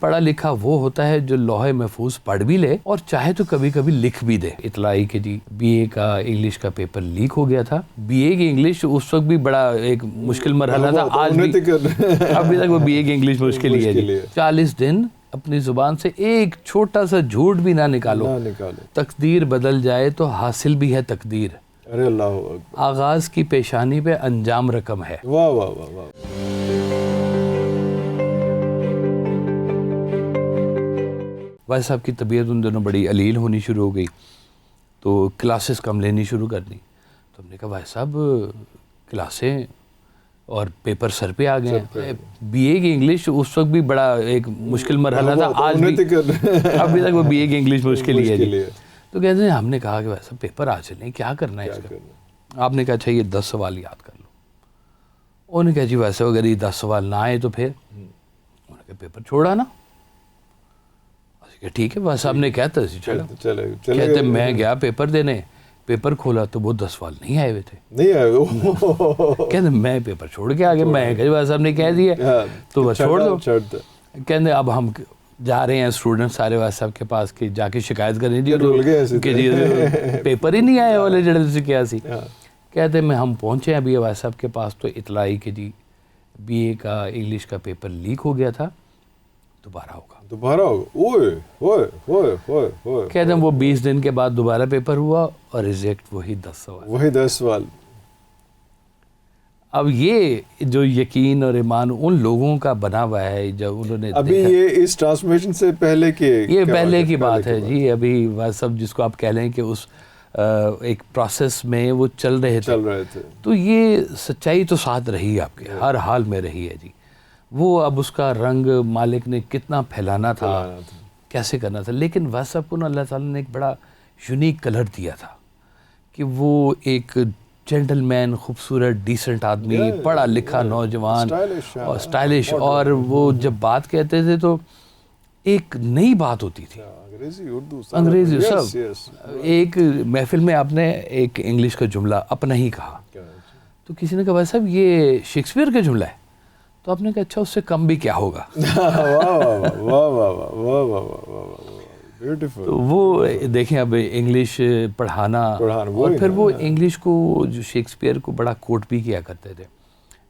पढ़ा लिखा वो होता है जो लौहे महफूज पढ़ भी ले और चाहे तो कभी कभी लिख भी दे। इतलाई के जी बीए का इंग्लिश का पेपर लीक हो गया था। बीए की इंग्लिश उस वक्त भी बड़ा एक मुश्किल मरहला था, आज भी अभी तक वो बीए की इंग्लिश मुश्किल ही है जी। 40 दिन अपनी जुबान से एक छोटा सा झूठ भी ना निकालो। तकदीर बदल जाए तो हासिल भी है तकदीर। अरे अल्लाह। आगाज की पेशानी पे अंजाम रकम है। वाह वाह वाह वाह। भाई साहब की तबीयत उन दिनों बड़ी अलील होनी शुरू हो गई, तो क्लासेस कम लेनी शुरू कर दी। तो हमने कहा भाई साहब क्लासें और पेपर सर पे आ गए हैं। बीए की इंग्लिश उस वक्त भी बड़ा एक मुश्किल मरहला था, आज भी अभी तक वो बीए की इंग्लिश मुश्किल ही है जी। तो कहते हैं हमने कहा कि भाई साहब पेपर आ चले, क्या करना है इसका। आपने कहा अच्छा ये 10 सवाल याद कर लो। उन्होंने कहा जी वैसे अगर ये 10 सवाल ना आए तो फिर उन्होंने कहा पेपर छोड़ा ना। ठीक है, बस आपने कहता कहते मैं गया पेपर देने, पेपर खोला तो वो 10 सवाल नहीं आए हुए थे। नहीं आए कहते मैं पेपर छोड़ के आ गया। मैं कहा बस आपने कह दिया तो बस छोड़ दो। कहते अब हम जा रहे हैं स्टूडेंट सारे वाले साहब के पास कि जाके शिकायत करनी थी कि जी पेपर ही नहीं आए वाले जड़े से क्या सी। कहते मैं हम पहुँचे अभी वाले साहब के पास तो इतलाई कि जी बीए का इंग्लिश का पेपर लीक हो गया था, दोबारा होगा। कहते हैं वो 20 दिन के बाद दोबारा पेपर हुआ और रिजेक्ट वही 10 सवाल। अब ये जो यकीन और ईमान उन लोगों का बना हुआ है जब उन्होंने अभी ये इस ट्रांसफॉर्मेशन से पहले के ये पहले की बात है जी। अभी वह सब जिसको आप कह लें कि उस एक प्रोसेस में वो चल रहे थे। तो ये सच्चाई तो साथ रही आपके, हर हाल में रही है जी। वो अब उसका रंग मालिक ने कितना फैलाना था, कैसे करना था, लेकिन वह सबको ना अल्लाह ताला ने एक बड़ा यूनिक कलर दिया था कि वो एक जेंटलमैन, खूबसूरत, डिसेंट आदमी, पढ़ा लिखा नौजवान और स्टाइलिश। और वो जब बात कहते थे तो एक नई बात होती थी, अंग्रेजी सब। एक महफिल में आपने एक इंग्लिश का जुमला अपना ही कहा तो किसी ने कहा भाई साहब ये शेक्सपियर का जुमला है। तो आपने कहा अच्छा उससे कम भी क्या होगा। तो वो देखें अब इंग्लिश पढ़ाना और फिर वो इंग्लिश को जो शेक्सपियर को बड़ा कोट भी किया करते थे।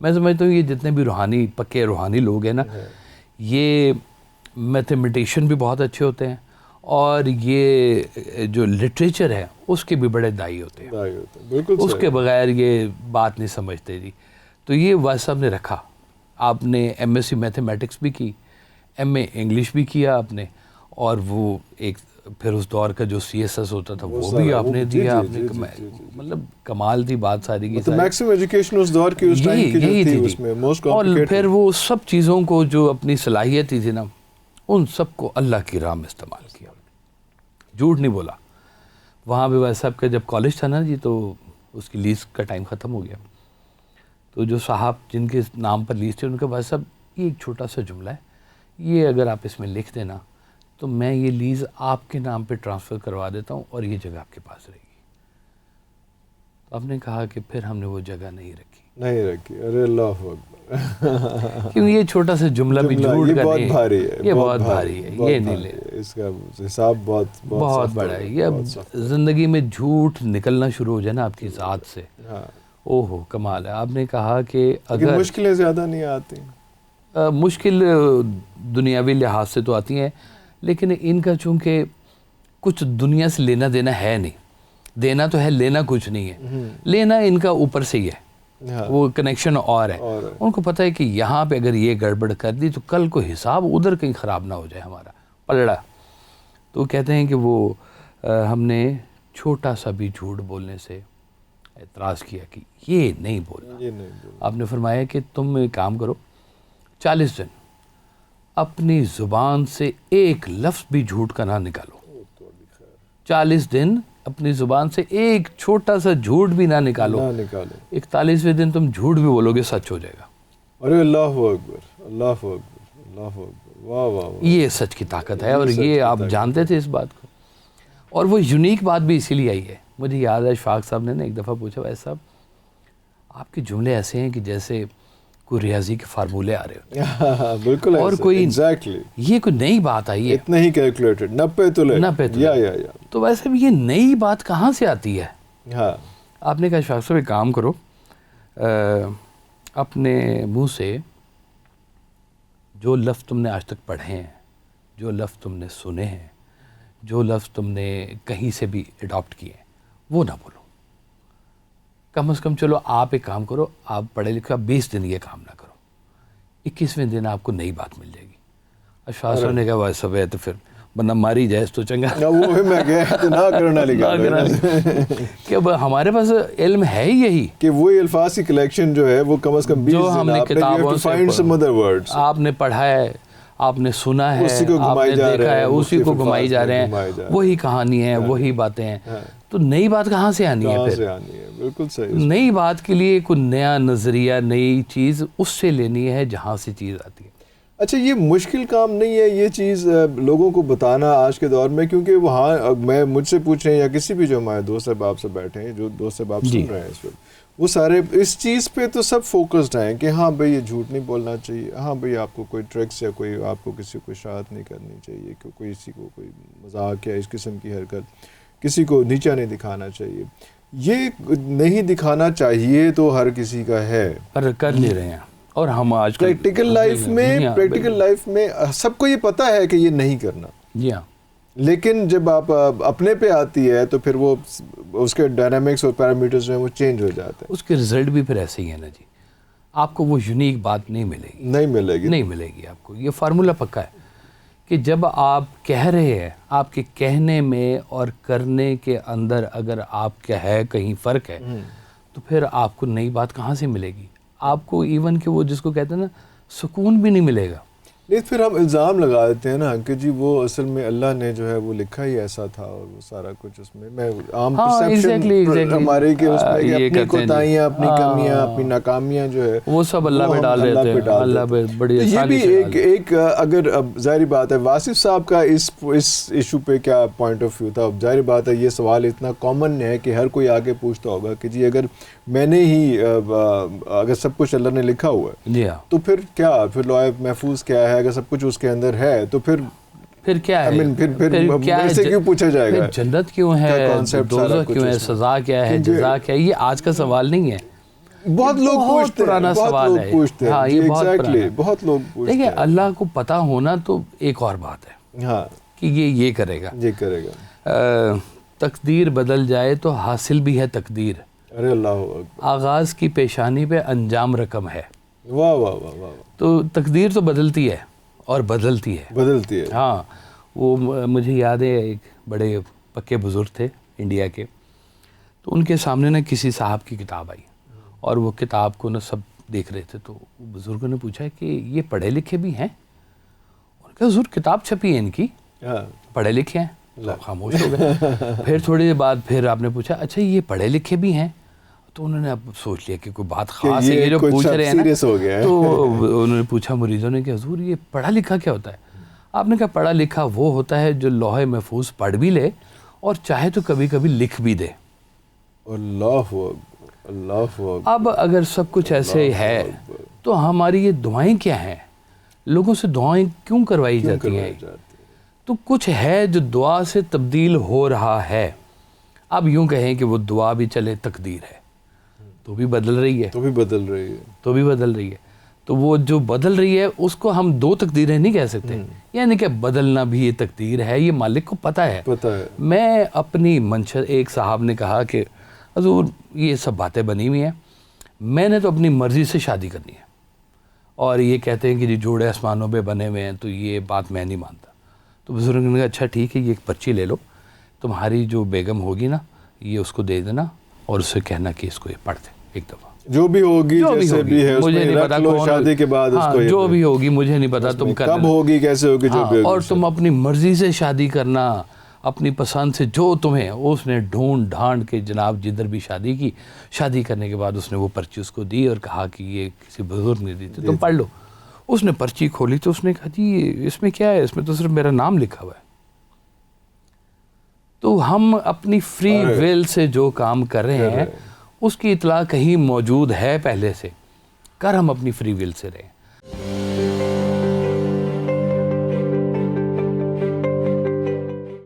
मैं समझता हूँ ये जितने भी रूहानी पक्के रूहानी लोग हैं ना, ये मैथमेटिशियन भी बहुत अच्छे होते हैं और ये जो लिटरेचर है उसके भी बड़े दाई होते हैं। उसके बगैर ये बात नहीं समझते जी। तो ये वाह साहब ने रखा। आपने एमएससी मैथमेटिक्स भी की, एमए इंग्लिश भी किया आपने, और वो एक फिर उस दौर का जो सीएसएस होता था वो भी आपने दिया। आपने मतलब कमाल थी बात सारी की। मैक्सिमम एजुकेशन उस दौर की, उस टाइम की जो थी उसमें मोस्ट कॉम्प्लिकेटेड। और फिर वो सब चीज़ों को जो अपनी सलाहियत थी ना, उन सबको अल्लाह की राह में इस्तेमाल किया। झूठ नहीं बोला। वहाँ भी वैसा आपका जब कॉलेज था ना जी, तो उसकी लीज का टाइम ख़त्म हो गया। तो जो साहब जिनके नाम पर लीज थे उनके भाई साहब ये एक छोटा सा जुमला है, ये अगर आप इसमें लिख देना तो मैं ये लीज़ आपके नाम पे ट्रांसफ़र करवा देता हूँ और ये जगह आपके पास रहेगी। तो आपने कहा कि फिर हमने वो जगह नहीं रखी। अरे अल्लाह अकबर। क्योंकि ये छोटा सा जुमला भी झूठ का बहुत भारी है, ये बहुत भारी है, ये नहीं ले, इसका हिसाब बहुत बड़ा है। ये अब ज़िंदगी में झूठ निकलना शुरू हो जाए ना आपकी ज़ात से, ओहो कमाल है। आपने कहा कि अगर मुश्किलें ज़्यादा नहीं आती, मुश्किल दुनियावी लिहाज से तो आती हैं, लेकिन इनका चूँकि कुछ दुनिया से लेना देना है नहीं, देना तो है, लेना कुछ नहीं है। लेना इनका ऊपर से ही है, वो कनेक्शन और है। उनको पता है कि यहाँ पे अगर ये गड़बड़ कर दी तो कल को हिसाब उधर कहीं ख़राब ना हो जाए हमारा पलड़ा। तो कहते हैं कि वो हमने छोटा सा भी झूठ बोलने से एतराज़ किया कि ये नहीं बोलना। आपने फरमाया कि तुम एक काम करो, 40 दिन अपनी ज़ुबान से एक लफ्ज़ भी झूठ का ना निकालो। 40 दिन अपनी ज़ुबान से एक छोटा सा झूठ भी ना निकालो। 41वें दिन तुम झूठ भी बोलोगे, सच हो जाएगा। अरे अल्लाह अकबर, अल्लाह अकबर, अल्लाह अकबर, वाह वाह। ये सच की ताकत है और ये आप जानते थे इस बात को। और वो यूनिक बात भी इसीलिए आई है। मुझे याद है इशफाक साहब ने ना एक दफ़ा पूछा, भाई साहब आपके जुमले ऐसे हैं कि जैसे कोई रियाजी के फार्मूले आ रहे होते बिल्कुल और कोई एग्जैक्टली ये कोई नई बात आई है, इतना ही कैलकुलेटेड 90 तुले 90 तुले। या तो वैसे भी ये नई बात कहाँ से आती है? हाँ आपने कहा शाह साहब एक काम करो, अपने मुंह से जो लफ्ज़ तुमने आज तक पढ़े हैं, जो लफ्ज़ तुमने सुने हैं, जो लफ्ज़ तुमने कहीं से भी अडॉप्ट किए हैं, वो ना बोलो। कम से कम चलो आप एक काम करो, आप पढ़े लिखे 20 दिन ये काम ना करो, 21वें दिन आपको नई बात मिल जाएगी। शाह साहब ने कहा वह सब है तो फिर बंदा मारी जाए तो चंगा ना, वो भी मैं गया तो ना करना कि अब हमारे पास इल्म है ही यही कि वही अल्फाज की कलेक्शन जो है वो कम से कम 20 जो दिन हमने किताबों से आपने पढ़ा है, आपने सुना है, आपने देखा है, उसी को घुमाई जा रहे हैं, वही कहानी है, वही बातें हैं। तो नई बात कहाँ से आनी है? फिर बिल्कुल सही, नई बात के लिए कोई नया नजरिया, नई चीज़ उससे लेनी है जहाँ से चीज़ आती है। अच्छा, ये मुश्किल काम नहीं है ये चीज़ लोगों को बताना आज के दौर में, क्योंकि वहाँ मैं मुझसे पूछ रहे हैं या किसी भी जो हमारे दोस्त साहब से बैठे हैं, जो दोस्त साहब सुन रहे हैं इस वक्त, वो सारे इस चीज़ पे तो सब फोकस्ड हैं कि हाँ भाई ये झूठ नहीं बोलना चाहिए, हाँ भाई आपको कोई ट्रिक्स या कोई आपको किसी को शरारत नहीं करनी चाहिए, कोई किसी को कोई मजाक या इस किस्म की हरकत, किसी को नीचा नहीं दिखाना चाहिए। ये नहीं दिखाना चाहिए तो हर किसी का है, पर कर ले रहे हैं। और हम आज प्रैक्टिकल लाइफ में सबको ये पता है कि ये नहीं करना, जी हाँ, लेकिन जब आप अपने पे आती है तो फिर वो उसके डायनामिक्स और पैरामीटर्स में वो चेंज हो जाता है। उसके रिजल्ट भी फिर ऐसे ही है ना जी, आपको वो यूनिक बात नहीं मिलेगी आपको। ये फार्मूला पक्का है कि जब आप कह रहे हैं, आपके कहने में और करने के अंदर अगर आपका है कहीं फ़र्क है तो फिर आपको नई बात कहाँ से मिलेगी? आपको इवन कि वो जिसको कहते हैं ना सुकून भी नहीं मिलेगा। नहीं, फिर हम इल्ज़ाम लगा देते हैं ना कि जी वो असल में अल्लाह ने जो है वो लिखा ही ऐसा था और वो सारा कुछ उसमें मैं आम परसेप्शन हमारे के उसमें कि अपनी कोताहियां, अपनी कमियां, अपनी नाकामियां जो है वो सब अल्लाह पे डाल देते हैं। अल्लाह पे बड़ी आसानी से। ये भी एक अगर अब जाहिर बात है वासिफ साहब का इस इशू पे क्या पॉइंट ऑफ व्यू था। अब जाहिर बात है ये सवाल इतना कॉमन है कि हर कोई आगे पूछता होगा कि जी अगर मैंने ही अगर सब कुछ अल्लाह ने लिखा हुआ है तो फिर क्या, फिर लौह महफूज क्या है? अगर सब कुछ उसके अंदर है तो फिर क्या है? फिर क्या है? क्यों पूछा जाएगा जन्नत क्यों है, दोज़ख क्यों है, सज़ा क्या है, जज़ा क्या है? ये आज का सवाल नहीं है, बहुत लोग पूछते हैं, पुराना सवाल है। हाँ, ये बहुत लोग पूछते हैं। देखिए अल्लाह को पता होना तो एक और बात है, हाँ, कि ये करेगा। तकदीर बदल जाए तो हासिल भी है तकदीर। अरे अल्लाह, आगाज़ की पेशानी पे अंजाम रकम है। वाह वाह वाह वाह। तो तकदीर तो बदलती है और बदलती है। हाँ, वो मुझे याद है एक बड़े पक्के बुज़ुर्ग थे इंडिया के, तो उनके सामने ना किसी साहब की किताब आई और वो किताब को ना सब देख रहे थे। तो बुज़ुर्गों ने पूछा कि ये पढ़े लिखे भी हैं? उन्होंने कहा हुज़ूर किताब छपी है इनकी, पढ़े लिखे हैं। तो खामोश हो गए। फिर थोड़ी देर बाद फिर आपने पूछा अच्छा ये पढ़े लिखे भी हैं? तो उन्होंने अब सोच लिया कि कोई बात खास है ये जो पूछ रहे हैं ना। तो उन्होंने पूछा मुरीदों ने कि हुजूर ये पढ़ा लिखा क्या होता है? आपने कहा पढ़ा लिखा वो होता है जो लौह महफूज पढ़ भी ले और चाहे तो कभी कभी लिख भी दे। अल्लाह। अब अगर सब कुछ ऐसे है तो हमारी ये दुआएं क्या हैं? लोगों से दुआएं क्यों करवाई जाती हैं? तो कुछ है जो दुआ से तब्दील हो रहा है। अब यूं कहें कि वो दुआ भी चले तकदीर है तो भी बदल रही है, तो वो जो बदल रही है उसको हम दो तकदीरें नहीं कह सकते। यानी कि बदलना भी ये तकदीर है, ये मालिक को पता है। मैं अपनी मंशा, एक साहब ने कहा कि हुजूर ये सब बातें बनी हुई हैं, मैंने तो अपनी मर्ज़ी से शादी करनी है और ये कहते हैं कि जी जोड़े आसमानों पे बने हुए हैं, तो ये बात मैं नहीं मानता। तो बुजुर्ग ने कहा अच्छा ठीक है, ये एक पर्ची ले लो, तुम्हारी जो बेगम होगी ना ये उसको दे देना और उससे कहना कि इसको ये पढ़ दे एक दफ़ा, जो भी होगी जैसे भी है, मुझे नहीं पता कौन, शादी के बाद उसको जो भी होगी मुझे नहीं पता, तुम कब होगी कैसे होगी जो भी होगी, और तुम अपनी मर्जी से शादी करना, अपनी पसंद से जो तुम्हें। उसने ढूंढ ढांड के जनाब जिधर भी शादी की, शादी करने के बाद उसने वो पर्ची उसको दी और कहा कि ये किसी बुजुर्ग ने दी थी, तुम पढ़ लो। उसने पर्ची खोली तो उसने कहा जी इसमें क्या है, इसमें तो सिर्फ मेरा नाम लिखा हुआ है। तो हम अपनी फ्री विल से जो काम कर रहे हैं उसकी इतला कहीं मौजूद है पहले से, कर हम अपनी फ्री विल से रहें।